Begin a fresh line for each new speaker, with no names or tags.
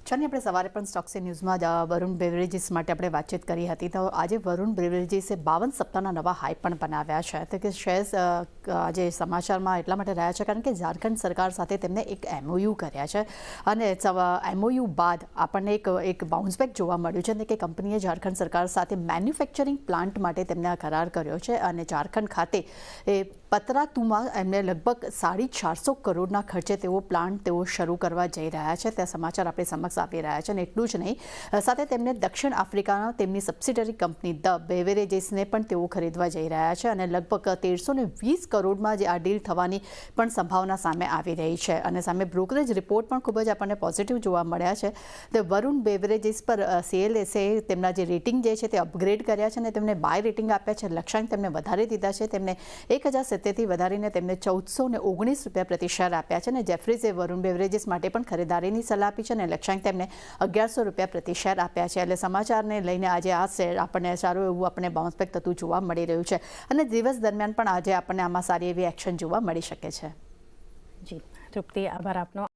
ચાલો આપણે સવારે પણ સ્ટોક્સ ન્યૂઝમાં વરુણ બેવરેજીસ માટે આપણે વાતચીત કરી હતી તો આજે વરુણ બેવરેજીસે 52 સપ્તાહના નવા હાઈ પણ બનાવ્યા છે તો કે શેર્સ આજે સમાચારમાં એટલા માટે રહ્યા છે કારણ કે ઝારખંડ સરકાર સાથે તેમને એક MOU કર્યા છે અને MOU બાદ આપણને એક બાઉન્સ બેક જોવા મળ્યું છે અને કે કંપનીએ ઝારખંડ સરકાર સાથે મેન્યુફેક્ચરિંગ પ્લાન્ટ માટે તેમને કરાર કર્યો છે અને ઝારખંડ ખાતે એ પતરાતુમાં એમને લગભગ 450 કરોડના ખર્ચે તેઓ પ્લાન્ટ તેઓ શરૂ કરવા જઈ રહ્યા છે તે સમાચાર આપણે સમક્ષ આપી રહ્યા છે અને એટલું જ નહીં સાથે તેમને દક્ષિણ આફ્રિકાના તેમની સબસિડરી કંપની ધ બેવરેજીસને પણ તેઓ ખરીદવા જઈ રહ્યા છે અને લગભગ 1320 કરોડમાં જે આ ડીલ થવાની પણ સંભાવના સામે આવી રહી છે અને સામે બ્રોકરેજ રિપોર્ટ પણ ખૂબ જ આપણને પોઝિટિવ જોવા મળ્યા છે તો વરુણ બેવરેજીસ પર CLSA તેમના જે રેટિંગ જે છે તે અપગ્રેડ કર્યા છે અને તેમને બાય રેટિંગ આપ્યા છે લક્ષ્યાંક તેમને વધારી દીધા છે તેમને 1070થી વધારીને તેમને 1419 રૂપિયા પ્રતિ શેર આપ્યા છે અને જેફરીઝે વરુણ બેવરેજીસ માટે પણ ખરીદારીની સલાહ આપી છે અને લક્ષ્યાંક તેમને 1100 રૂપિયા પ્રતિ શેર આપ્યા છે એટલે સમાચારને લઈને આજે આ શેર આપણને સારું એવું આપણને બાઉન્સ બેક થતું જોવા મળી રહ્યું છે અને દિવસ દરમિયાન પણ આજે આપણને આમાં સારી એવી એક્શન જોવા મળી શકે છે.
જી તૃપ્તિ, આભાર આપનો.